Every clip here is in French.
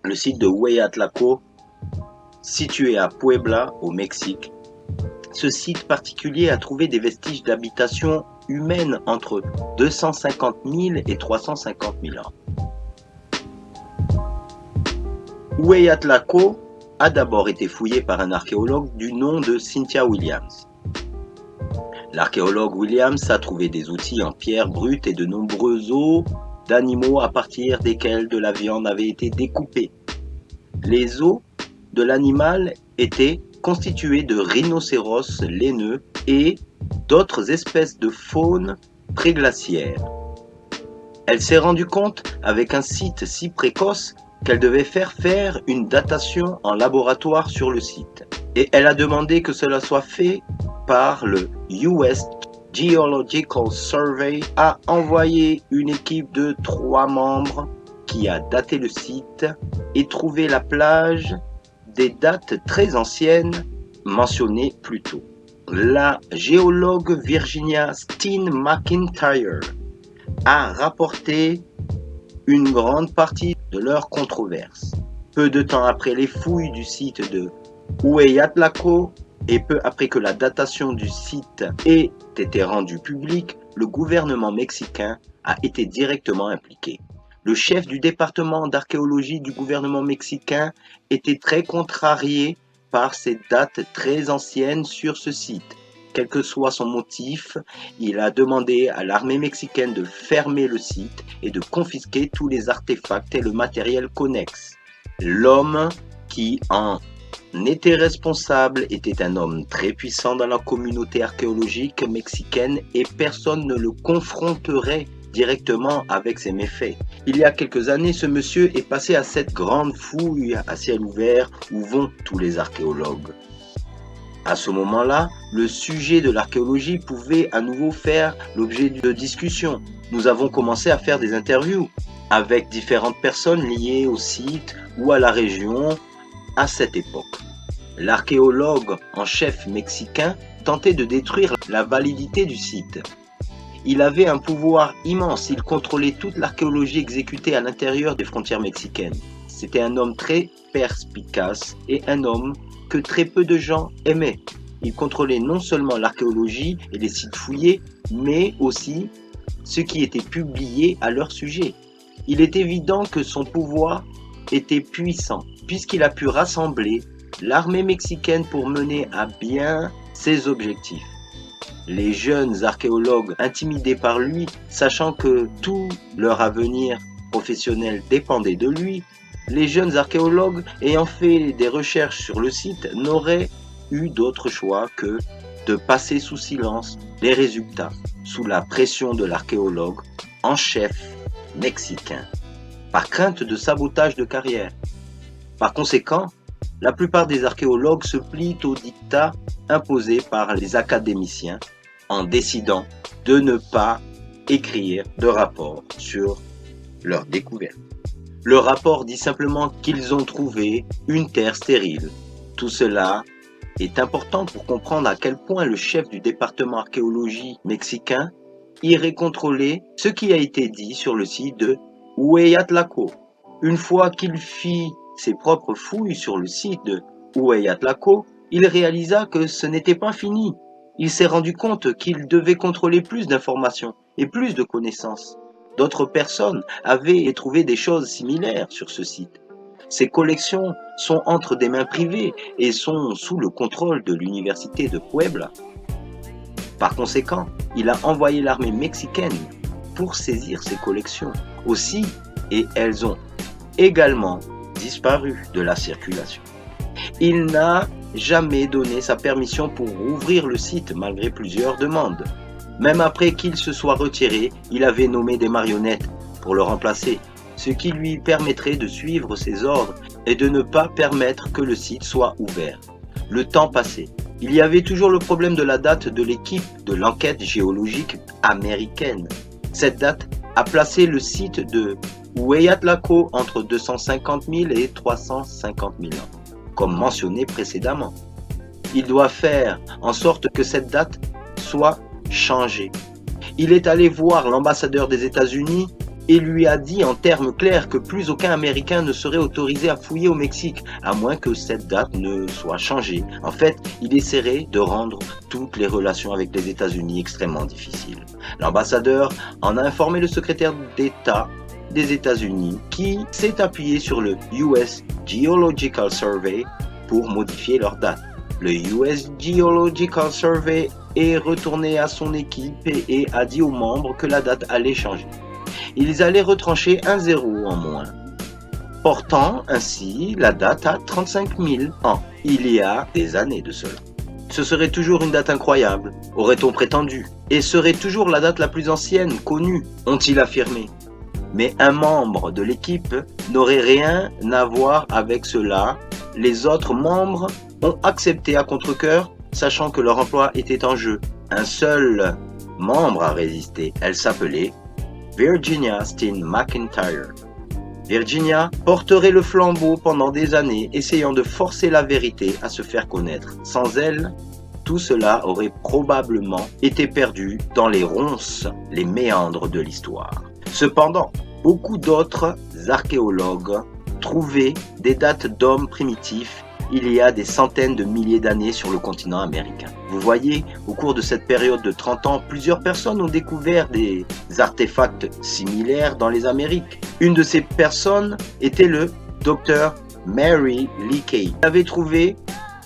le site de Hueyatlaco, situé à Puebla, au Mexique. Ce site particulier a trouvé des vestiges d'habitation humaine entre 250 000 et 350 000 ans. Hueyatlaco a d'abord été fouillé par un archéologue du nom de Cynthia Williams. L'archéologue Williams a trouvé des outils en pierre brute et de nombreux os d'animaux à partir desquels de la viande avait été découpée. Les os de l'animal étaient constitués de rhinocéros laineux et d'autres espèces de faune préglaciaire. Elle s'est rendue compte, avec un site si précoce, qu'elle devait faire une datation en laboratoire sur le site. Et elle a demandé que cela soit fait par le US Geological Survey, a envoyé une équipe de 3 membres qui a daté le site et trouvé la plage des dates très anciennes mentionnées plus tôt. La géologue Virginia Steen McIntyre a rapporté une grande partie de leur controverse. Peu de temps après les fouilles du site de Hueyatlaco et peu après que la datation du site ait été rendue publique, le gouvernement mexicain a été directement impliqué. Le chef du département d'archéologie du gouvernement mexicain était très contrarié par ces dates très anciennes sur ce site. Quel que soit son motif, il a demandé à l'armée mexicaine de fermer le site et de confisquer tous les artefacts et le matériel connexe. L'homme qui en était responsable était un homme très puissant dans la communauté archéologique mexicaine et personne ne le confronterait directement avec ses méfaits. Il y a quelques années, ce monsieur est passé à cette grande fouille à ciel ouvert où vont tous les archéologues. À ce moment-là, le sujet de l'archéologie pouvait à nouveau faire l'objet de discussions. Nous avons commencé à faire des interviews avec différentes personnes liées au site ou à la région à cette époque. L'archéologue en chef mexicain tentait de détruire la validité du site. Il avait un pouvoir immense, il contrôlait toute l'archéologie exécutée à l'intérieur des frontières mexicaines. C'était un homme très perspicace et un homme que très peu de gens aimaient. Il contrôlait non seulement l'archéologie et les sites fouillés, mais aussi ce qui était publié à leur sujet. Il est évident que son pouvoir était puissant, puisqu'il a pu rassembler l'armée mexicaine pour mener à bien ses objectifs. Les jeunes archéologues intimidés par lui, sachant que tout leur avenir professionnel dépendait de lui, les jeunes archéologues ayant fait des recherches sur le site n'auraient eu d'autre choix que de passer sous silence les résultats sous la pression de l'archéologue en chef mexicain, par crainte de sabotage de carrière. Par conséquent, la plupart des archéologues se plient au diktat imposé par les académiciens en décidant de ne pas écrire de rapport sur leur découverte. Le rapport dit simplement qu'ils ont trouvé une terre stérile. Tout cela est important pour comprendre à quel point le chef du département archéologie mexicain irait contrôler ce qui a été dit sur le site de Hueyatlaco. Une fois qu'il fit ses propres fouilles sur le site de Hueyatlaco, il réalisa que ce n'était pas fini. Il s'est rendu compte qu'il devait contrôler plus d'informations et plus de connaissances. D'autres personnes avaient trouvé des choses similaires sur ce site. Ces collections sont entre des mains privées et sont sous le contrôle de l'université de Puebla. Par conséquent, il a envoyé l'armée mexicaine pour saisir ces collections aussi, et elles ont également disparu de la circulation. Il n'a jamais donné sa permission pour rouvrir le site malgré plusieurs demandes. Même après qu'il se soit retiré, il avait nommé des marionnettes pour le remplacer, ce qui lui permettrait de suivre ses ordres et de ne pas permettre que le site soit ouvert. Le temps passait. Il y avait toujours le problème de la date de l'équipe de l'enquête géologique américaine. Cette date a placé le site de Hueyatlaco entre 250 000 et 350 000 ans, comme mentionné précédemment. Il doit faire en sorte que cette date soit changée. Il est allé voir l'ambassadeur des États-Unis et lui a dit en termes clairs que plus aucun Américain ne serait autorisé à fouiller au Mexique, à moins que cette date ne soit changée. En fait, il essaierait de rendre toutes les relations avec les États-Unis extrêmement difficiles. L'ambassadeur en a informé le secrétaire d'État des États-Unis qui s'est appuyé sur le US Geological Survey pour modifier leur date. Le US Geological Survey est retourné à son équipe et a dit aux membres que la date allait changer. Ils allaient retrancher un zéro en moins, portant ainsi la date à 35 000 ans, il y a des années de cela. Ce serait toujours une date incroyable, aurait-on prétendu, et serait toujours la date la plus ancienne connue, ont-ils affirmé. Mais un membre de l'équipe n'aurait rien à voir avec cela. Les autres membres ont accepté à contre-cœur, sachant que leur emploi était en jeu. Un seul membre a résisté. Elle s'appelait Virginia Steen McIntyre. Virginia porterait le flambeau pendant des années, essayant de forcer la vérité à se faire connaître. Sans elle, tout cela aurait probablement été perdu dans les ronces, les méandres de l'histoire. Cependant, beaucoup d'autres archéologues trouvaient des dates d'hommes primitifs il y a des centaines de milliers d'années sur le continent américain. Vous voyez, au cours de cette période de 30 ans, plusieurs personnes ont découvert des artefacts similaires dans les Amériques. Une de ces personnes était le docteur Mary Lee Kay. Elle avait trouvé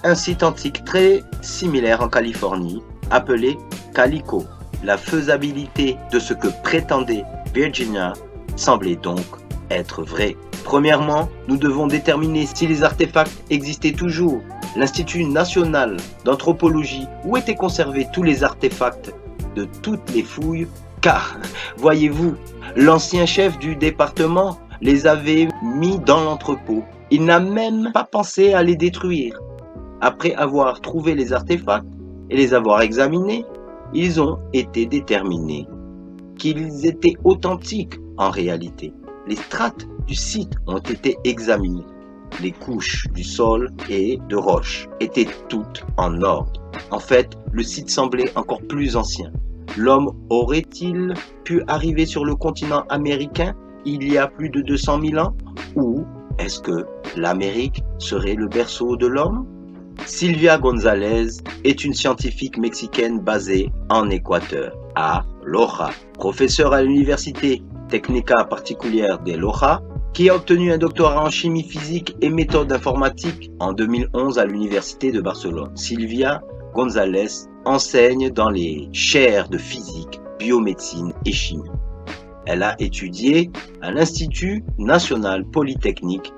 un site antique très similaire en Californie, appelé Calico. La faisabilité de ce que prétendait Virginia semblait donc être vraie. Premièrement, nous devons déterminer si les artefacts existaient toujours. L'Institut national d'anthropologie, où étaient conservés tous les artefacts de toutes les fouilles, car, voyez-vous, l'ancien chef du département les avait mis dans l'entrepôt. Il n'a même pas pensé à les détruire. Après avoir trouvé les artefacts et les avoir examinés, ils ont été déterminés qu'ils étaient authentiques en réalité. Les strates du site ont été examinées. Les couches du sol et de roches étaient toutes en ordre. En fait, le site semblait encore plus ancien. L'homme aurait-il pu arriver sur le continent américain il y a plus de 200 000 ans? Ou est-ce que l'Amérique serait le berceau de l'homme? Silvia González est une scientifique mexicaine basée en Équateur, à Loja, professeure à l'université Técnica Particulière de Loja, qui a obtenu un doctorat en chimie physique et méthode informatique en 2011 à l'université de Barcelone. Silvia González enseigne dans les chaires de physique, biomédecine et chimie. Elle a étudié à l'Institut national polytechnique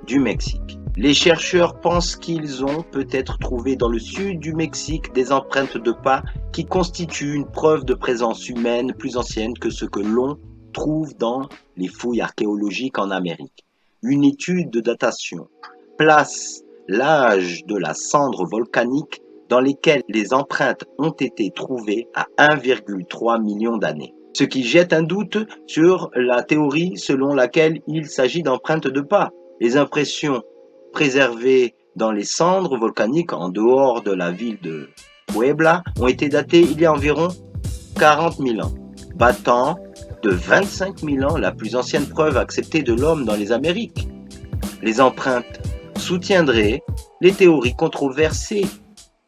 du Mexique. Les chercheurs pensent qu'ils ont peut-être trouvé dans le sud du Mexique des empreintes de pas qui constituent une preuve de présence humaine plus ancienne que ce que l'on trouve dans les fouilles archéologiques en Amérique. Une étude de datation place l'âge de la cendre volcanique dans lesquelles les empreintes ont été trouvées à 1,3 million d'années. Ce qui jette un doute sur la théorie selon laquelle il s'agit d'empreintes de pas. Les impressions préservées dans les cendres volcaniques en dehors de la ville de Puebla ont été datées il y a environ 40 000 ans, battant de 25 000 ans la plus ancienne preuve acceptée de l'homme dans les Amériques. Les empreintes soutiendraient les théories controversées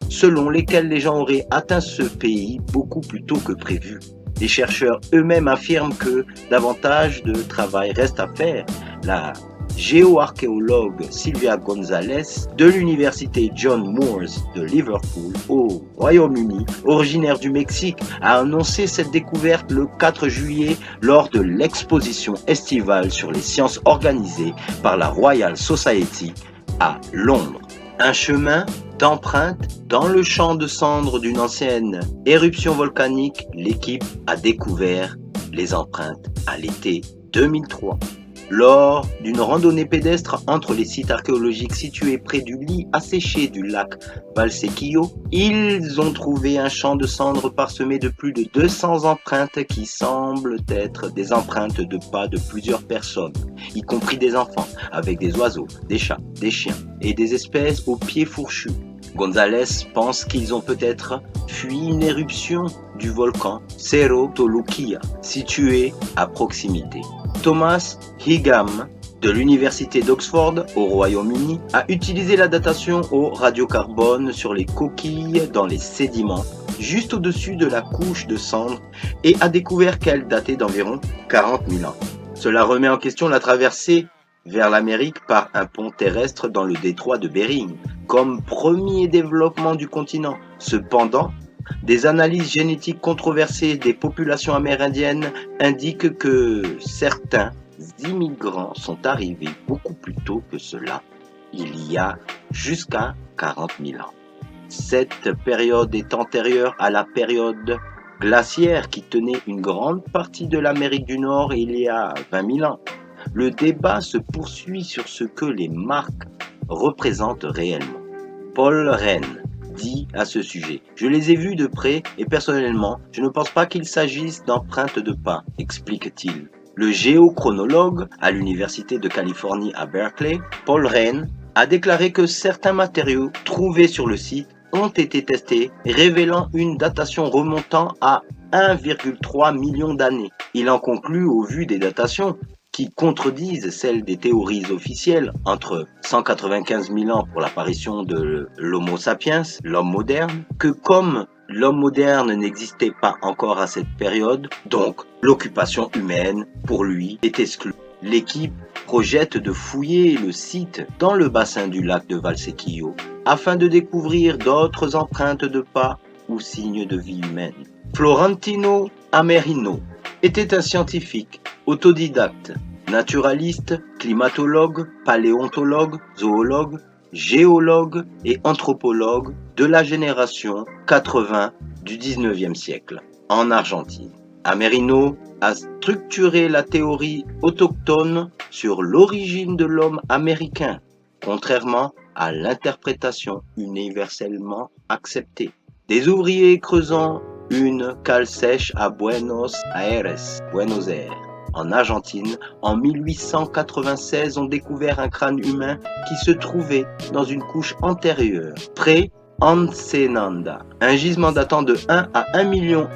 selon lesquelles les gens auraient atteint ce pays beaucoup plus tôt que prévu. Les chercheurs eux-mêmes affirment que davantage de travail reste à faire. La géoarchéologue Silvia González de l'université John Moores de Liverpool au Royaume-Uni, originaire du Mexique, a annoncé cette découverte le 4 juillet lors de l'exposition estivale sur les sciences organisée par la Royal Society à Londres. Un chemin d'empreintes dans le champ de cendres d'une ancienne éruption volcanique, l'équipe a découvert les empreintes à l'été 2003. Lors d'une randonnée pédestre entre les sites archéologiques situés près du lit asséché du lac Valsequillo, ils ont trouvé un champ de cendres parsemé de plus de 200 empreintes qui semblent être des empreintes de pas de plusieurs personnes, y compris des enfants, avec des oiseaux, des chats, des chiens et des espèces aux pieds fourchus. González pense qu'ils ont peut-être fui une éruption du volcan Cerro Toluquia, situé à proximité. Thomas Higham, de l'université d'Oxford au Royaume-Uni, a utilisé la datation au radiocarbone sur les coquilles dans les sédiments, juste au-dessus de la couche de cendres, et a découvert qu'elle datait d'environ 40 000 ans. Cela remet en question la traversée vers l'Amérique par un pont terrestre dans le détroit de Bering, comme premier développement du continent. Cependant, des analyses génétiques controversées des populations amérindiennes indiquent que certains immigrants sont arrivés beaucoup plus tôt que cela, il y a jusqu'à 40 000 ans. Cette période est antérieure à la période glaciaire qui tenait une grande partie de l'Amérique du Nord il y a 20 000 ans. Le débat se poursuit sur ce que les marques représentent réellement. Paul Rennes dit à ce sujet: « Je les ai vus de près et personnellement, je ne pense pas qu'il s'agisse d'empreintes de pas, explique-t-il. » Le géochronologue à l'Université de Californie à Berkeley, Paul Rennes, a déclaré que certains matériaux trouvés sur le site ont été testés, révélant une datation remontant à 1,3 million d'années. Il en conclut, au vu des datations, qui contredisent celles des théories officielles, entre 195 000 ans pour l'apparition de l'Homo sapiens, l'homme moderne, que comme l'homme moderne n'existait pas encore à cette période, donc l'occupation humaine, pour lui, est exclue. L'équipe projette de fouiller le site dans le bassin du lac de Valsequillo afin de découvrir d'autres empreintes de pas ou signes de vie humaine. Florentino Amerino était un scientifique autodidacte, naturaliste, climatologue, paléontologue, zoologue, géologue et anthropologue de la génération 80 du 19e siècle en Argentine. Amerino a structuré la théorie autochtone sur l'origine de l'homme américain, contrairement à l'interprétation universellement acceptée. Des ouvriers creusant une cale sèche à Buenos Aires, en Argentine, en 1896, ont découvert un crâne humain qui se trouvait dans une couche antérieure, pré-Ensenada, un gisement datant de 1 à 1,5 million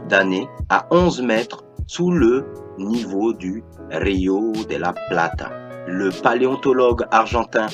d'années, à 11 mètres sous le niveau du Rio de la Plata. Le paléontologue argentin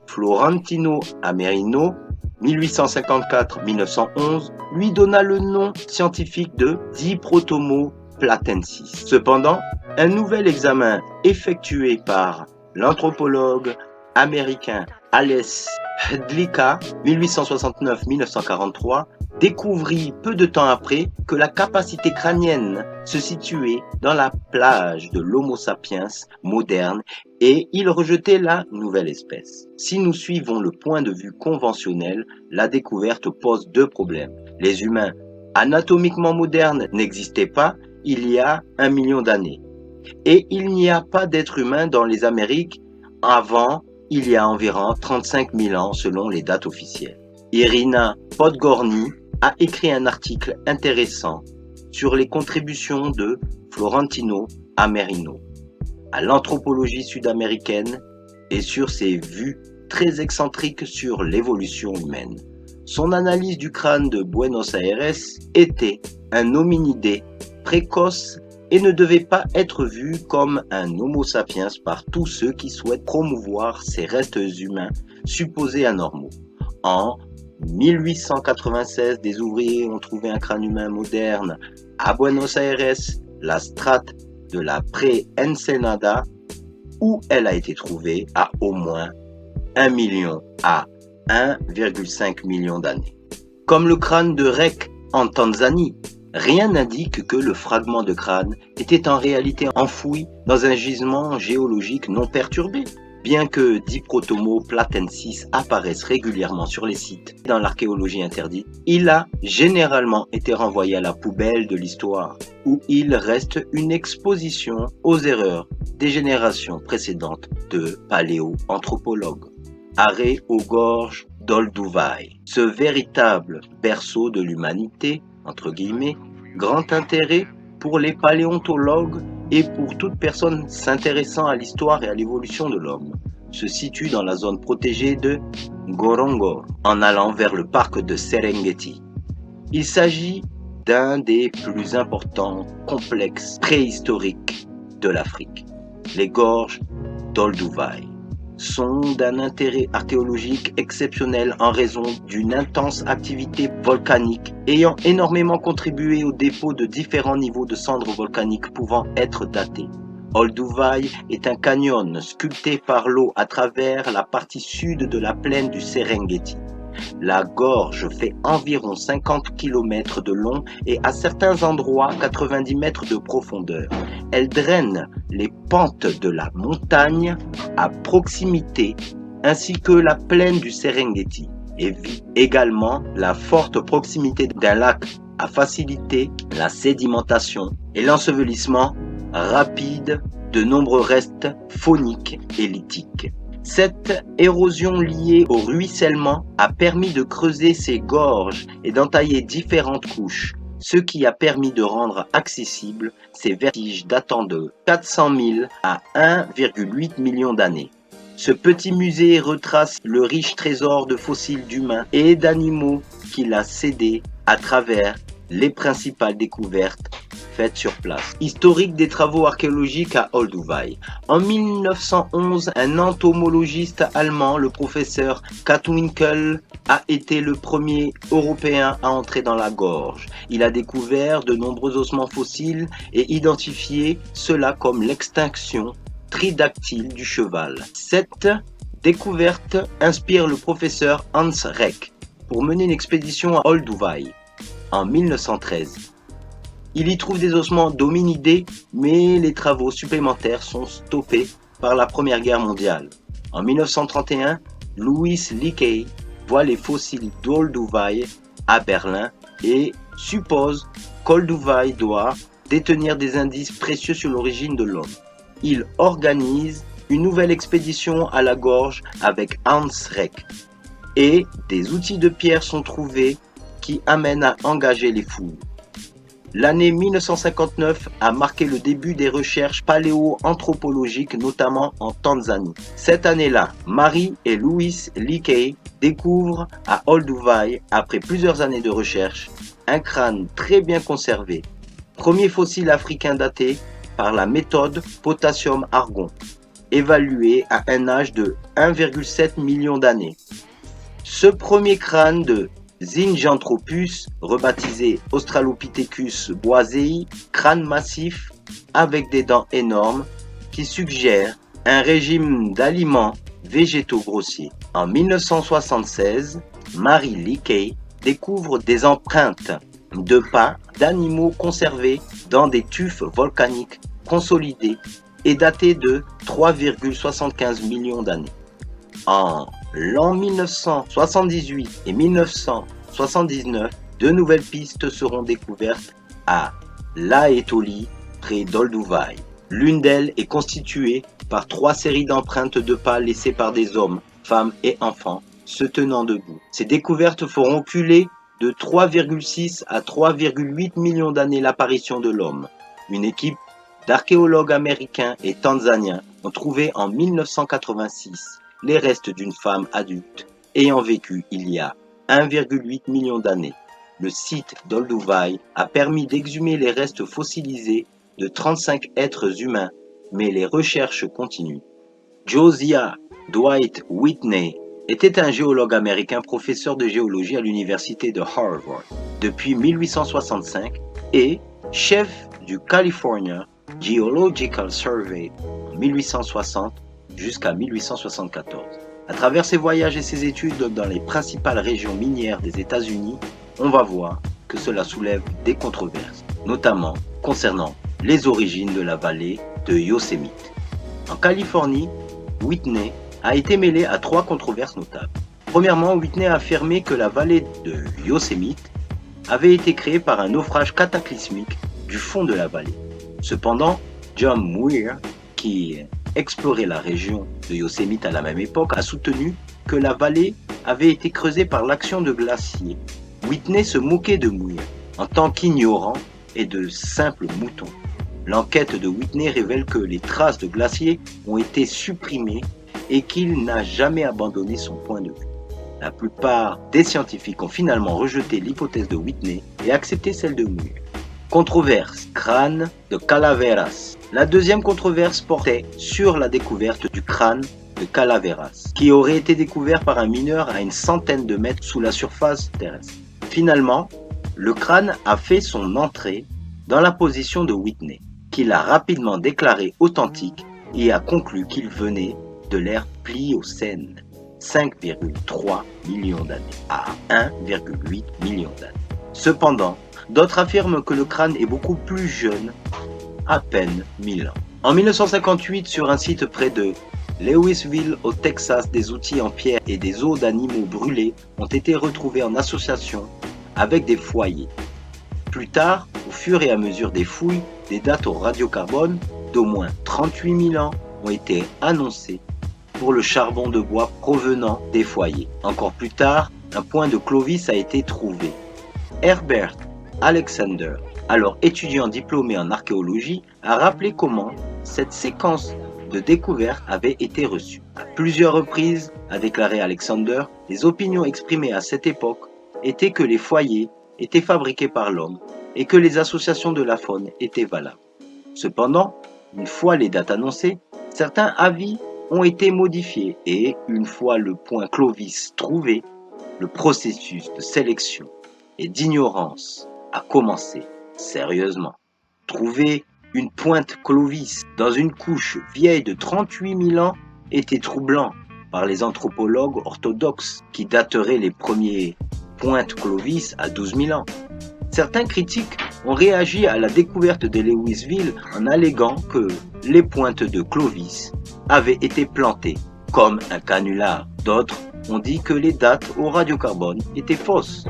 Florentino Amerino, 1854-1911, lui donna le nom scientifique de Diprotomo platensis. Cependant, un nouvel examen effectué par l'anthropologue américain Ales Hdlicka, 1869-1943, découvrit peu de temps après que la capacité crânienne se situait dans la plage de l'Homo sapiens moderne et il rejetait la nouvelle espèce. Si nous suivons le point de vue conventionnel, la découverte pose deux problèmes. Les humains anatomiquement modernes n'existaient pas il y a 1 million d'années et il n'y a pas d'être humain dans les Amériques avant il y a environ 35 000 ans selon les dates officielles. Irina Podgorny a écrit un article intéressant sur les contributions de Florentino Amerino à l'anthropologie sud-américaine et sur ses vues très excentriques sur l'évolution humaine. Son analyse du crâne de Buenos Aires était un hominidé précoce et ne devait pas être vu comme un Homo sapiens par tous ceux qui souhaitent promouvoir ces restes humains supposés anormaux. En 1896, des ouvriers ont trouvé un crâne humain moderne à Buenos Aires, la strate de la pré-Ensenada, où elle a été trouvée à au moins 1 million à 1,5 million d'années. Comme le crâne de Rek en Tanzanie, rien n'indique que le fragment de crâne était en réalité enfoui dans un gisement géologique non perturbé. Bien que Diprotomo platensis apparaisse régulièrement sur les sites dans l'archéologie interdite, il a généralement été renvoyé à la poubelle de l'histoire, où il reste une exposition aux erreurs des générations précédentes de paléoanthropologues. Arrêt aux gorges d'Olduvai, ce véritable berceau de l'humanité, entre guillemets, grand intérêt pour les paléontologues et pour toute personne s'intéressant à l'histoire et à l'évolution de l'homme, se situe dans la zone protégée de Ngorongoro en allant vers le parc de Serengeti. Il s'agit d'un des plus importants complexes préhistoriques de l'Afrique. Les gorges d'Olduvai sont d'un intérêt archéologique exceptionnel en raison d'une intense activité volcanique ayant énormément contribué au dépôt de différents niveaux de cendres volcaniques pouvant être datés. Olduvai est un canyon sculpté par l'eau à travers la partie sud de la plaine du Serengeti. La gorge fait environ 50 km de long et à certains endroits 90 mètres de profondeur. Elle draine les pentes de la montagne à proximité ainsi que la plaine du Serengeti et également la forte proximité d'un lac a facilité la sédimentation et l'ensevelissement rapide de nombreux restes fauniques et lithiques. Cette érosion liée au ruissellement a permis de creuser ces gorges et d'entailler différentes couches, ce qui a permis de rendre accessibles ces vestiges datant de 400 000 à 1,8 million d'années. Ce petit musée retrace le riche trésor de fossiles d'humains et d'animaux qu'il a cédé à travers les principales découvertes faites sur place. Historique des travaux archéologiques à Olduvai. En 1911, un entomologiste allemand, le professeur Katwinkel, a été le premier Européen à entrer dans la gorge. Il a découvert de nombreux ossements fossiles et identifié cela comme l'extinction tridactyle du cheval. Cette découverte inspire le professeur Hans Reck pour mener une expédition à Olduvai en 1913. Il y trouve des ossements d'hominidés, mais les travaux supplémentaires sont stoppés par la Première Guerre mondiale. En 1931, Louis Leakey voit les fossiles d'Olduvai à Berlin et suppose qu'Olduvai doit détenir des indices précieux sur l'origine de l'homme. Il organise une nouvelle expédition à la gorge avec Hans Reck et des outils de pierre sont trouvés qui amènent à engager les fouilles. L'année 1959 a marqué le début des recherches paléoanthropologiques, notamment en Tanzanie. Cette année-là, Marie et Louis Leakey découvrent à Olduvai, après plusieurs années de recherche, un crâne très bien conservé, premier fossile africain daté par la méthode potassium-argon, évalué à un âge de 1,7 million d'années. Ce premier crâne de Zinjanthropus, rebaptisé Australopithecus boisei, crâne massif avec des dents énormes qui suggère un régime d'aliments végétaux grossiers. En 1976, Marie Leakey découvre des empreintes de pas d'animaux conservés dans des tufs volcaniques consolidés et datés de 3,75 millions d'années. En l'an 1978 et 1979, deux nouvelles pistes seront découvertes à Laetoli, près d'Olduvai. L'une d'elles est constituée par 3 séries d'empreintes de pas laissées par des hommes, femmes et enfants se tenant debout. Ces découvertes feront reculer de 3,6 à 3,8 millions d'années l'apparition de l'homme. Une équipe d'archéologues américains et tanzaniens ont trouvé en 1986 les restes d'une femme adulte ayant vécu il y a 1,8 million d'années. Le site d'Olduvai a permis d'exhumer les restes fossilisés de 35 êtres humains, mais les recherches continuent. Josiah Dwight Whitney était un géologue américain, professeur de géologie à l'université de Harvard depuis 1865 et chef du California Geological Survey en 1860 jusqu'à 1874. À travers ses voyages et ses études dans les principales régions minières des États-Unis, on va voir que cela soulève des controverses, notamment concernant les origines de la vallée de Yosemite. En Californie, Whitney a été mêlé à 3 controverses notables. Premièrement, Whitney a affirmé que la vallée de Yosemite avait été créée par un naufrage cataclysmique du fond de la vallée. Cependant, John Muir, qui explorait la région de Yosemite à la même époque, a soutenu que la vallée avait été creusée par l'action de glaciers. Whitney se moquait de Muir en tant qu'ignorant et de simple mouton. L'enquête de Whitney révèle que les traces de glaciers ont été supprimées et qu'il n'a jamais abandonné son point de vue. La plupart des scientifiques ont finalement rejeté l'hypothèse de Whitney et accepté celle de Muir. Controverse, crâne de Calaveras. La deuxième controverse portait sur la découverte du crâne de Calaveras, qui aurait été découvert par un mineur à une centaine de mètres sous la surface terrestre. Finalement, le crâne a fait son entrée dans la position de Whitney, qu'il a rapidement déclaré authentique et a conclu qu'il venait de l'ère Pliocène, 5,3 millions d'années à 1,8 million d'années. Cependant, d'autres affirment que le crâne est beaucoup plus jeune, à peine 1000 ans. En 1958, sur un site près de Louisville, au Texas, des outils en pierre et des os d'animaux brûlés ont été retrouvés en association avec des foyers. Plus tard, au fur et à mesure des fouilles, des dates au radiocarbone d'au moins 38 000 ans ont été annoncées pour le charbon de bois provenant des foyers. Encore plus tard, un point de Clovis a été trouvé. Herbert Alexander, alors étudiant diplômé en archéologie, a rappelé comment cette séquence de découverte avait été reçue. À plusieurs reprises, a déclaré Alexander, les opinions exprimées à cette époque étaient que les foyers étaient fabriqués par l'homme et que les associations de la faune étaient valables. Cependant, une fois les dates annoncées, certains avis ont été modifiés et, une fois le point Clovis trouvé, le processus de sélection et d'ignorance a commencé sérieusement. Trouver une pointe Clovis dans une couche vieille de 38 000 ans était troublant par les anthropologues orthodoxes qui dateraient les premiers pointes Clovis à 12 000 ans. Certains critiques ont réagi à la découverte de Louisville en alléguant que les pointes de Clovis avaient été plantées comme un canular. D'autres ont dit que les dates au radiocarbone étaient fausses.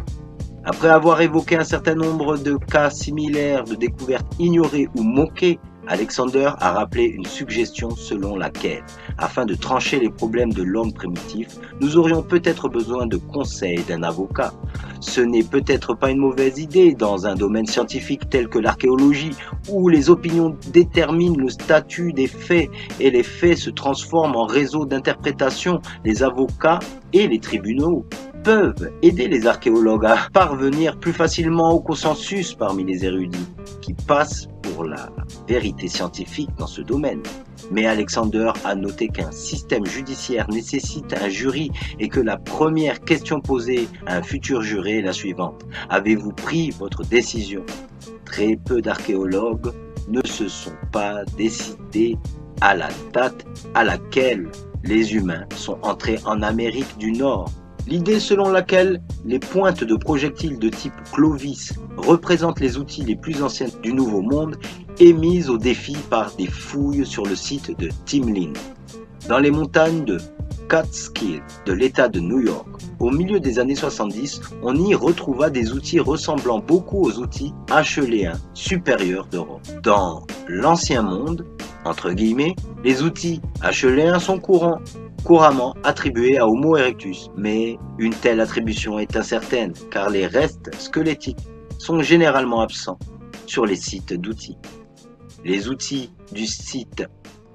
Après avoir évoqué un certain nombre de cas similaires de découvertes ignorées ou moquées, Alexander a rappelé une suggestion selon laquelle, afin de trancher les problèmes de l'homme primitif, nous aurions peut-être besoin de conseils d'un avocat. Ce n'est peut-être pas une mauvaise idée dans un domaine scientifique tel que l'archéologie, où les opinions déterminent le statut des faits et les faits se transforment en réseau d'interprétation. Les avocats et les tribunaux peuvent aider les archéologues à parvenir plus facilement au consensus parmi les érudits qui passent pour la vérité scientifique dans ce domaine. Mais Alexander a noté qu'un système judiciaire nécessite un jury et que la première question posée à un futur juré est la suivante. Avez-vous pris votre décision? Très peu d'archéologues ne se sont pas décidés à la date à laquelle les humains sont entrés en Amérique du Nord. L'idée selon laquelle les pointes de projectiles de type Clovis représentent les outils les plus anciens du Nouveau Monde est mise au défi par des fouilles sur le site de Timlin, dans les montagnes de Catskill de l'État de New York. Au milieu des années 70, on y retrouva des outils ressemblant beaucoup aux outils acheléens supérieurs d'Europe. Dans l'Ancien Monde, entre guillemets, les outils acheléens sont couramment attribués à Homo erectus, mais une telle attribution est incertaine car les restes squelettiques sont généralement absents sur les sites d'outils. Les outils du site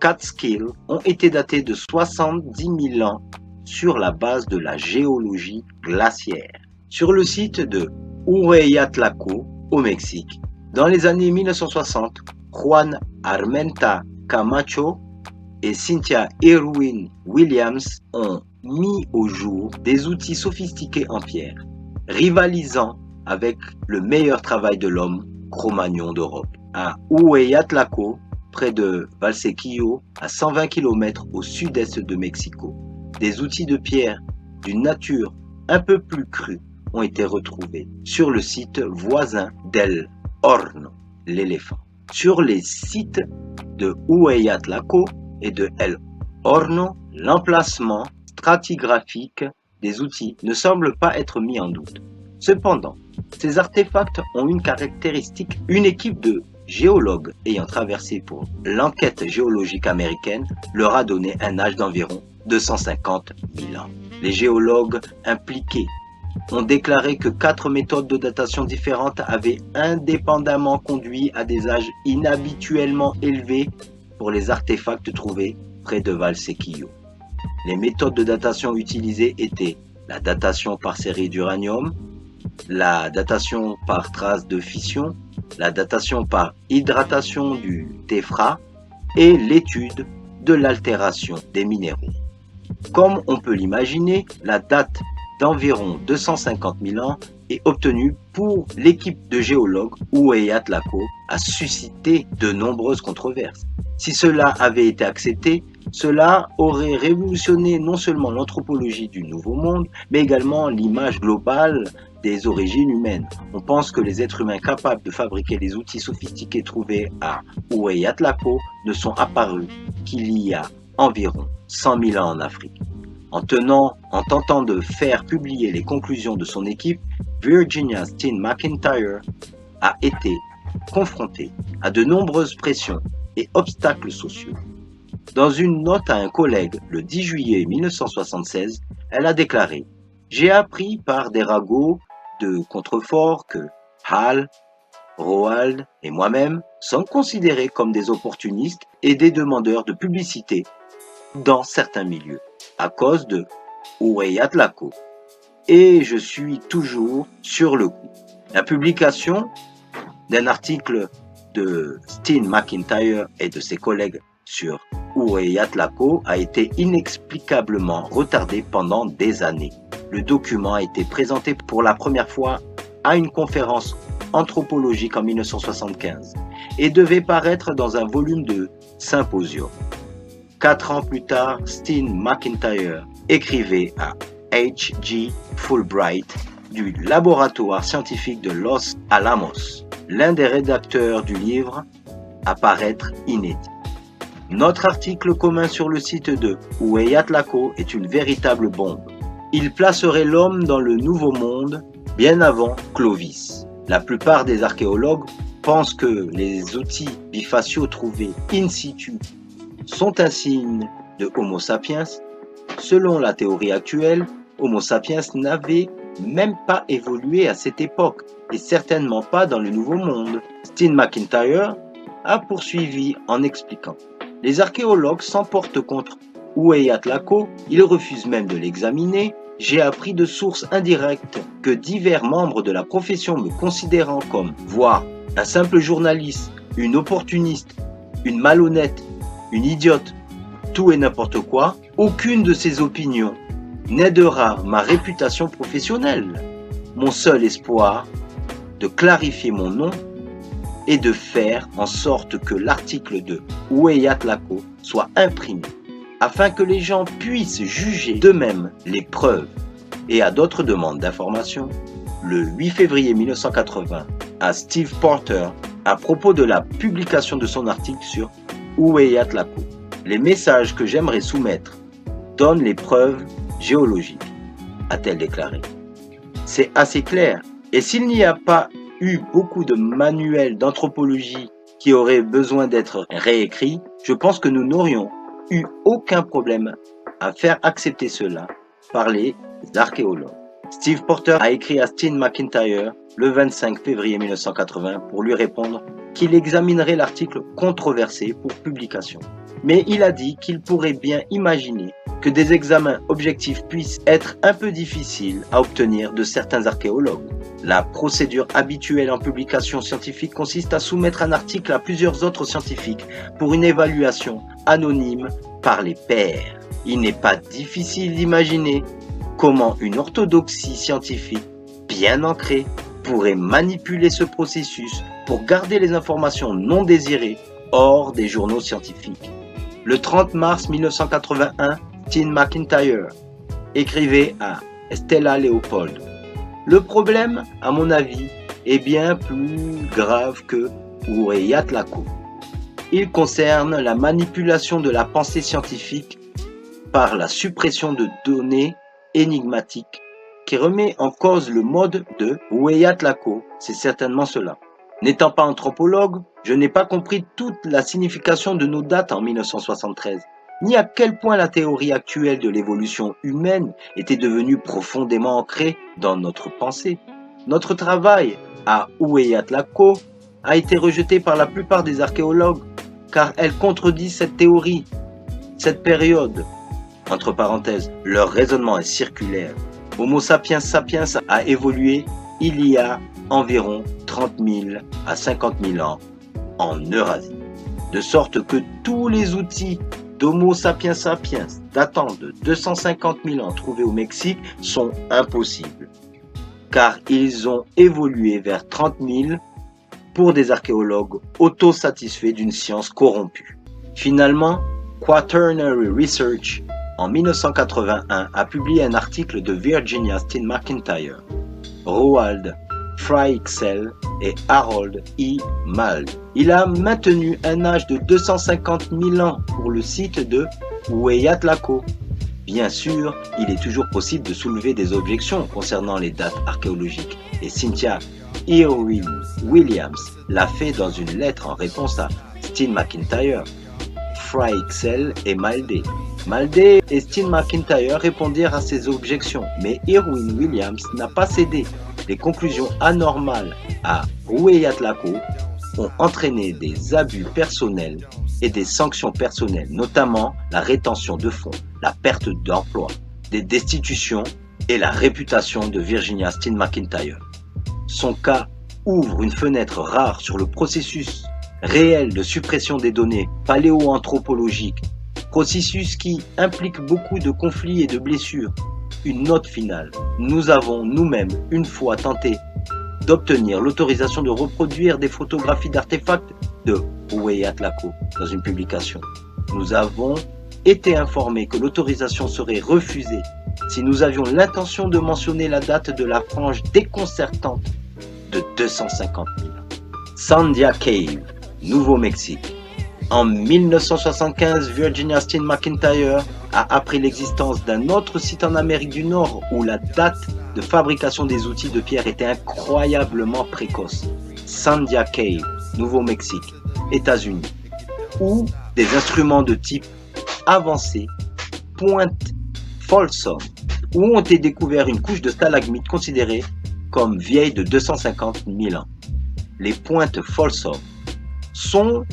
Catskill ont été datés de 70 000 ans sur la base de la géologie glaciaire. Sur le site de Hueyatlaco, au Mexique, dans les années 1960, Juan Armenta Camacho et Cynthia Irwin Williams ont mis au jour des outils sophistiqués en pierre, rivalisant avec le meilleur travail de l'homme Cro-Magnon d'Europe. À Hueyatlaco, près de Valsequillo, à 120 km au sud-est de Mexico, des outils de pierre d'une nature un peu plus crue ont été retrouvés sur le site voisin d'El Horno, l'éléphant. Sur les sites de Hueyatlaco et de El Horno, l'emplacement stratigraphique des outils ne semble pas être mis en doute. Cependant, ces artefacts ont une caractéristique. Une équipe de géologues ayant traversé pour l'enquête géologique américaine leur a donné un âge d'environ 250 000 ans. Les géologues impliqués ont déclaré que 4 méthodes de datation différentes avaient indépendamment conduit à des âges inhabituellement élevés pour les artefacts trouvés près de Valsequillo. Les méthodes de datation utilisées étaient la datation par série d'uranium, la datation par trace de fission, la datation par hydratation du téphra et l'étude de l'altération des minéraux. Comme on peut l'imaginer, la date d'environ 250 000 ans est obtenue pour l'équipe de géologues Oueyat Lako a suscité de nombreuses controverses. Si cela avait été accepté, cela aurait révolutionné non seulement l'anthropologie du Nouveau Monde, mais également l'image globale des origines humaines. On pense que les êtres humains capables de fabriquer les outils sophistiqués trouvés à Oueyat Lako ne sont apparus qu'il y a environ 100 000 ans en Afrique. En tentant de faire publier les conclusions de son équipe, Virginia Steen McIntyre a été confrontée à de nombreuses pressions et obstacles sociaux. Dans une note à un collègue le 10 juillet 1976, elle a déclaré « J'ai appris par des ragots de contreforts que Hal, Roald et moi-même sommes considérés comme des opportunistes et des demandeurs de publicité dans certains milieux, à cause de Oueyat Lako. Et je suis toujours sur le coup. » La publication d'un article de Steen McIntyre et de ses collègues sur Oueyat Lako a été inexplicablement retardée pendant des années. Le document a été présenté pour la première fois à une conférence anthropologique en 1975 et devait paraître dans un volume de symposium. 4 ans plus tard, Steen McIntyre écrivait à H.G. Fulbright du laboratoire scientifique de Los Alamos, l'un des rédacteurs du livre à paraître inédit. Notre article commun sur le site de Oueyat Lako est une véritable bombe. Il placerait l'homme dans le Nouveau Monde bien avant Clovis. La plupart des archéologues pensent que les outils bifaciaux trouvés in situ sont un signe de Homo sapiens. Selon la théorie actuelle, Homo sapiens n'avait même pas évolué à cette époque et certainement pas dans le Nouveau Monde. Steen McIntyre a poursuivi en expliquant « Les archéologues s'emportent contre Oueyat Lako, ils refusent même de l'examiner. J'ai appris de sources indirectes que divers membres de la profession me considérant comme, voire un simple journaliste, une opportuniste, une malhonnête, une idiote, tout et n'importe quoi, aucune de ces opinions n'aidera ma réputation professionnelle. Mon seul espoir de clarifier mon nom est de faire en sorte que l'article de Oueyat Lako soit imprimé, afin que les gens puissent juger d'eux-mêmes les preuves. » Et à d'autres demandes d'informations, le 8 février 1980, à Steve Porter, à propos de la publication de son article sur Oueyat Lako. Les messages que j'aimerais soumettre donnent les preuves géologiques, a-t-elle déclaré. C'est assez clair. Et s'il n'y a pas eu beaucoup de manuels d'anthropologie qui auraient besoin d'être réécrits, je pense que nous n'aurions eu aucun problème à faire accepter cela par les archéologues. Steve Porter a écrit à Steen McIntyre le 25 février 1980 pour lui répondre qu'il examinerait l'article controversé pour publication. Mais il a dit qu'il pourrait bien imaginer que des examens objectifs puissent être un peu difficiles à obtenir de certains archéologues. La procédure habituelle en publication scientifique consiste à soumettre un article à plusieurs autres scientifiques pour une évaluation anonyme par les pairs. Il n'est pas difficile d'imaginer comment une orthodoxie scientifique bien ancrée pourrait manipuler ce processus pour garder les informations non désirées hors des journaux scientifiques. Le 30 mars 1981, Steen McIntyre écrivait à Stella Leopold « Le problème, à mon avis, est bien plus grave que Oueyat Lako. Il concerne la manipulation de la pensée scientifique par la suppression de données énigmatiques qui remet en cause le mode de Oueyat Lako. C'est certainement cela. N'étant pas anthropologue, je n'ai pas compris toute la signification de nos dates en 1973, ni à quel point la théorie actuelle de l'évolution humaine était devenue profondément ancrée dans notre pensée. Notre travail à Oueyat Lako a été rejeté par la plupart des archéologues car elle contredit cette théorie, cette période. Entre parenthèses, leur raisonnement est circulaire. Homo sapiens sapiens a évolué il y a environ 30 000 à 50 000 ans en Eurasie. De sorte que tous les outils d'Homo sapiens sapiens datant de 250 000 ans trouvés au Mexique sont impossibles, car ils ont évolué vers 30 000 pour des archéologues autosatisfaits d'une science corrompue. Finalement, Quaternary Research en 1981 a publié un article de Virginia Steen McIntyre, Roald Fryxell et Harold E. Mald. Il a maintenu un âge de 250 000 ans pour le site de Hueyatlaco. Bien sûr, il est toujours possible de soulever des objections concernant les dates archéologiques et Cynthia Irwin Williams l'a fait dans une lettre en réponse à Steen McIntyre, Fryxell et Maldé. Maldé et Steen McIntyre répondirent à ces objections, mais Irwin Williams n'a pas cédé. Les conclusions anormales à Hueyatlaco ont entraîné des abus personnels et des sanctions personnelles, notamment la rétention de fonds, la perte d'emploi, des destitutions et la réputation de Virginia Steen McIntyre. Son cas ouvre une fenêtre rare sur le processus réel de suppression des données paléoanthropologiques, processus qui implique beaucoup de conflits et de blessures. Une note finale. Nous avons nous-mêmes une fois tenté d'obtenir l'autorisation de reproduire des photographies d'artefacts de Hueyatlaco dans une publication. Nous avons été informés que l'autorisation serait refusée si nous avions l'intention de mentionner la date de la frange déconcertante de 250 000 ans. Sandia Cave, Nouveau-Mexique. En 1975, Virginia Steen McIntyre a appris l'existence d'un autre site en Amérique du Nord où la date de fabrication des outils de pierre était incroyablement précoce. Sandia Cave, Nouveau-Mexique, États-Unis, où des instruments de type avancé pointent Folsom, où ont été découverts une couche de stalagmites considérée comme vieille de 250 000 ans. Les pointes Folsom sont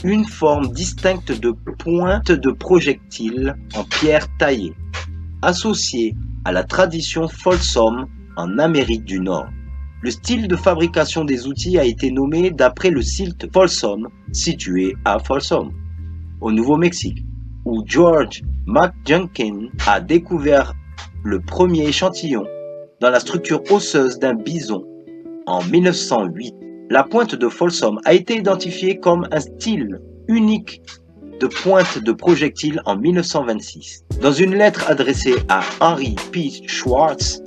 une forme distincte de pointe de projectile en pierre taillée, associée à la tradition Folsom en Amérique du Nord. Le style de fabrication des outils a été nommé d'après le site Folsom situé à Folsom, au Nouveau-Mexique, où George McJunkin a découvert le premier échantillon dans la structure osseuse d'un bison en 1908. La pointe de Folsom a été identifiée comme un style unique de pointe de projectile en 1926. Dans une lettre adressée à Henry P. Schwartz,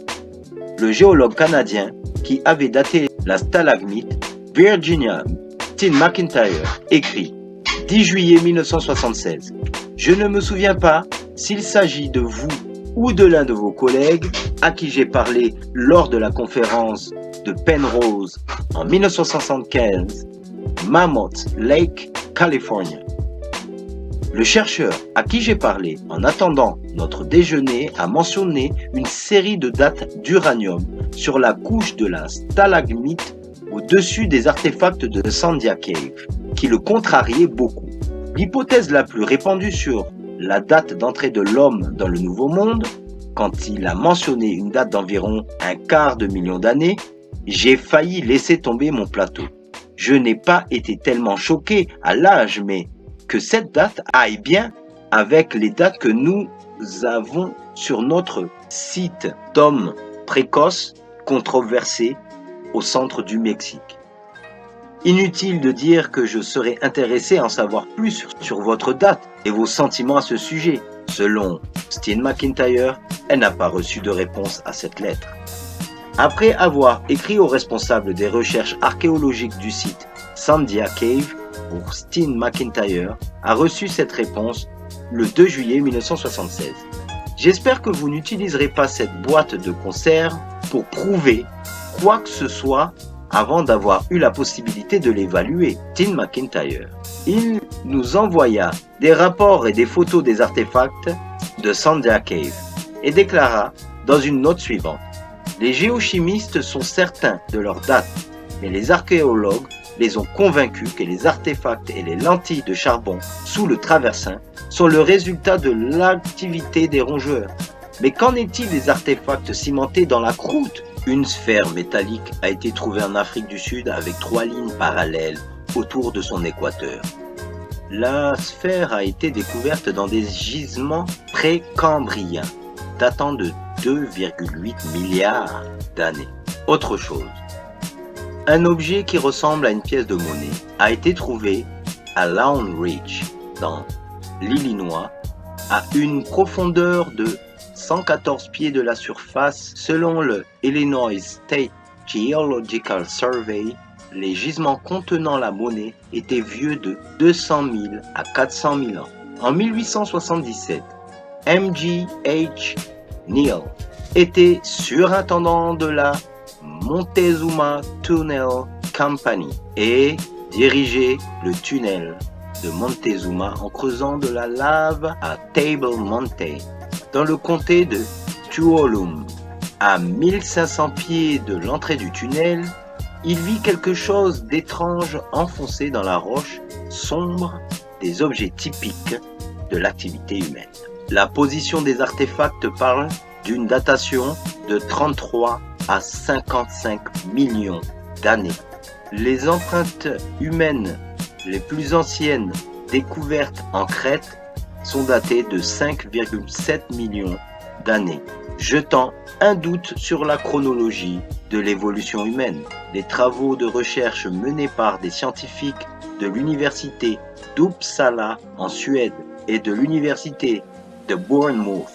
le géologue canadien qui avait daté la stalagmite, Virginia Steen McIntyre écrit « 10 juillet 1976. Je ne me souviens pas s'il s'agit de vous ou de l'un de vos collègues à qui j'ai parlé lors de la conférence de Penrose en 1975, Mammoth Lake, California. Le chercheur à qui j'ai parlé en attendant notre déjeuner a mentionné une série de dates d'uranium sur la couche de la stalagmite au-dessus des artefacts de Sandia Cave, qui le contrariaient beaucoup. L'hypothèse la plus répandue sur la date d'entrée de l'homme dans le Nouveau Monde, quand il a mentionné une date d'environ 250 000 d'années, j'ai failli laisser tomber mon plateau. Je n'ai pas été tellement choqué à l'âge, mais que cette date aille bien avec les dates que nous avons sur notre site d'hommes précoces controversés au centre du Mexique. Inutile de dire que je serais intéressé à en savoir plus sur votre date et vos sentiments à ce sujet. Selon Steen McIntyre, elle n'a pas reçu de réponse à cette lettre. Après avoir écrit aux responsables des recherches archéologiques du site Sandia Cave, pour Steen McIntyre a reçu cette réponse le 2 juillet 1976. J'espère que vous n'utiliserez pas cette boîte de conserve pour prouver quoi que ce soit avant d'avoir eu la possibilité de l'évaluer. Steen McIntyre. Il nous envoya des rapports et des photos des artefacts de Sandia Cave et déclara dans une note suivante: les géochimistes sont certains de leur date, mais les archéologues les ont convaincus que les artefacts et les lentilles de charbon sous le traversin sont le résultat de l'activité des rongeurs. Mais qu'en est-il des artefacts cimentés dans la croûte? Une sphère métallique a été trouvée en Afrique du Sud avec 3 lignes parallèles autour de son équateur. La sphère a été découverte dans des gisements précambriens datant de 2,8 milliards d'années. Autre chose, un objet qui ressemble à une pièce de monnaie a été trouvé à Long Ridge, dans l'Illinois, à une profondeur de 114 pieds de la surface. Selon le Illinois State Geological Survey, les gisements contenant la monnaie étaient vieux de 200 000 à 400 000 ans. En 1877, M.G.H. Neal était surintendant de la Montezuma Tunnel Company et dirigeait le tunnel de Montezuma en creusant de la lave à Table Mountain, dans le comté de Tuolumne. À 1500 pieds de l'entrée du tunnel, il vit quelque chose d'étrange enfoncé dans la roche sombre, des objets typiques de l'activité humaine. La position des artefacts parle d'une datation de 33 à 55 millions d'années. Les empreintes humaines les plus anciennes découvertes en Crète sont datées de 5,7 millions d'années, jetant un doute sur la chronologie de l'évolution humaine. Les travaux de recherche menés par des scientifiques de l'université d'Uppsala en Suède et de l'université de Bournemouth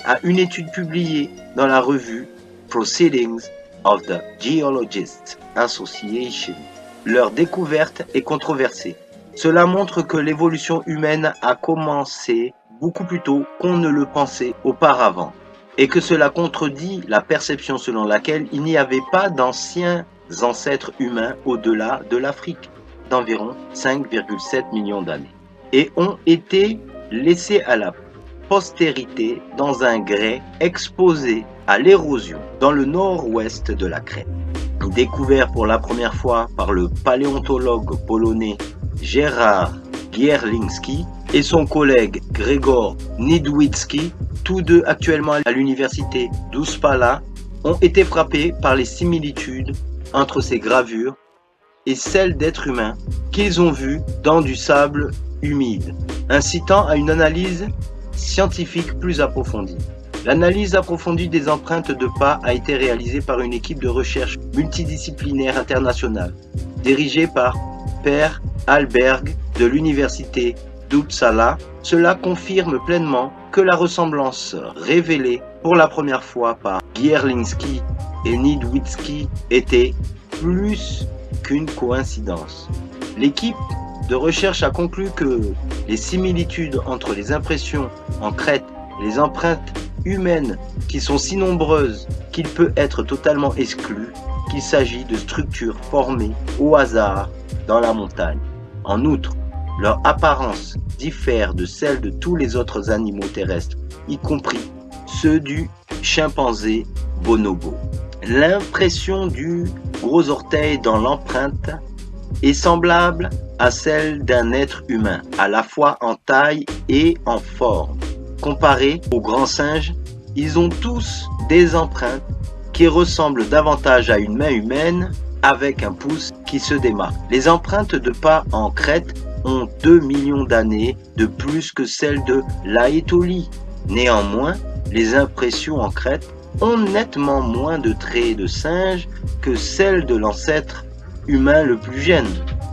à une étude publiée dans la revue Proceedings of the Geologists Association. Leur découverte est controversée. Cela montre que l'évolution humaine a commencé beaucoup plus tôt qu'on ne le pensait auparavant, et que cela contredit la perception selon laquelle il n'y avait pas d'anciens ancêtres humains au-delà de l'Afrique, d'environ 5,7 millions d'années, et ont été laissés à la postérité dans un grès exposé à l'érosion dans le nord-ouest de la Crète. Découvert pour la première fois par le paléontologue polonais Gerard Gierlinski et son collègue Grzegorz Niedźwiecki, tous deux actuellement à l'université d'Uppsala, ont été frappés par les similitudes entre ces gravures et celles d'êtres humains qu'ils ont vues dans du sable humide, incitant à une analyse scientifique plus approfondie. L'analyse approfondie des empreintes de pas a été réalisée par une équipe de recherche multidisciplinaire internationale, dirigée par Per Hallberg de l'université d'Uppsala. Cela confirme pleinement que la ressemblance révélée pour la première fois par Gierlinski et Niedźwiecki était plus qu'une coïncidence. L'équipe de recherche a conclu que les similitudes entre les impressions en Crète et les empreintes humaines qui sont si nombreuses qu'il peut être totalement exclu qu'il s'agit de structures formées au hasard dans la montagne. En outre, leur apparence diffère de celle de tous les autres animaux terrestres, y compris ceux du chimpanzé bonobo. L'impression du gros orteil dans l'empreinte est semblable à celle d'un être humain, à la fois en taille et en forme. Comparés aux grands singes, ils ont tous des empreintes qui ressemblent davantage à une main humaine avec un pouce qui se démarque. Les empreintes de pas en Crète ont 2 millions d'années de plus que celles de l'Aétolie. Néanmoins, les impressions en Crète ont nettement moins de traits de singe que celles de l'ancêtre humain le plus jeune,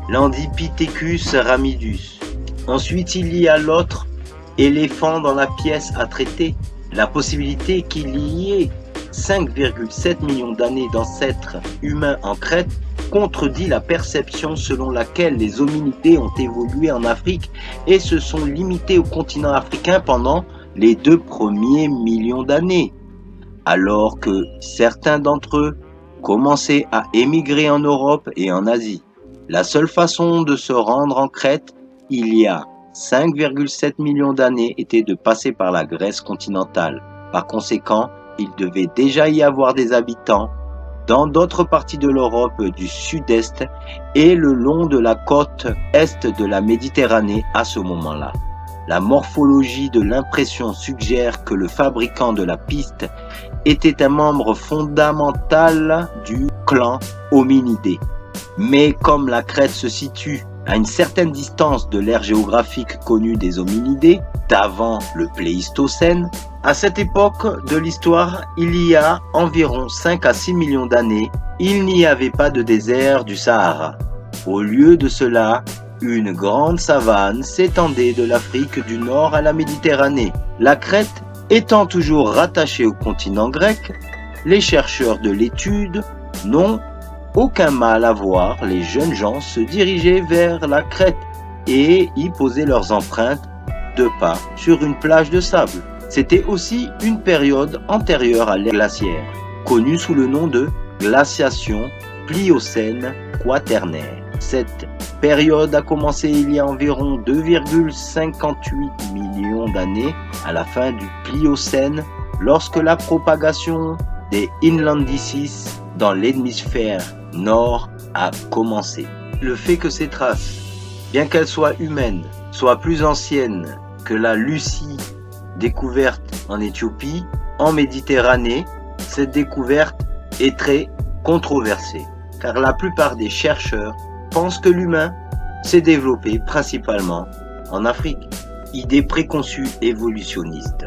l'Andipithecus ramidus. Ensuite, il y a l'autre éléphant dans la pièce à traiter. La possibilité qu'il y ait 5,7 millions d'années d'ancêtres humains en Crète contredit la perception selon laquelle les hominidés ont évolué en Afrique et se sont limités au continent africain pendant les 2 premiers millions d'années, alors que certains d'entre eux commençaient à émigrer en Europe et en Asie. La seule façon de se rendre en Crète, il y a 5,7 millions d'années, était de passer par la Grèce continentale. Par conséquent, il devait déjà y avoir des habitants dans d'autres parties de l'Europe du sud-est et le long de la côte est de la Méditerranée à ce moment-là. La morphologie de l'impression suggère que le fabricant de la piste était un membre fondamental du clan hominidé. Mais comme la crête se situe à une certaine distance de l'aire géographique connue des hominidés, d'avant le Pléistocène, à cette époque de l'histoire, il y a environ 5 à 6 millions d'années, il n'y avait pas de désert du Sahara. Au lieu de cela, une grande savane s'étendait de l'Afrique du Nord à la Méditerranée. La Crète étant toujours rattachée au continent grec, les chercheurs de l'étude n'ont aucun mal à voir les jeunes gens se diriger vers la Crète et y poser leurs empreintes de pas sur une plage de sable. C'était aussi une période antérieure à l'ère glaciaire, connue sous le nom de glaciation pliocène quaternaire. Cette période a commencé il y a environ 2,58 millions d'années à la fin du Pliocène, lorsque la propagation des Inlandices dans l'hémisphère nord a commencé. Le fait que ces traces, bien qu'elles soient humaines, soient plus anciennes que la Lucie découverte en Éthiopie, en Méditerranée, cette découverte est très controversée, car la plupart des chercheurs pensent que l'humain s'est développé principalement en Afrique. Idée préconçue évolutionniste.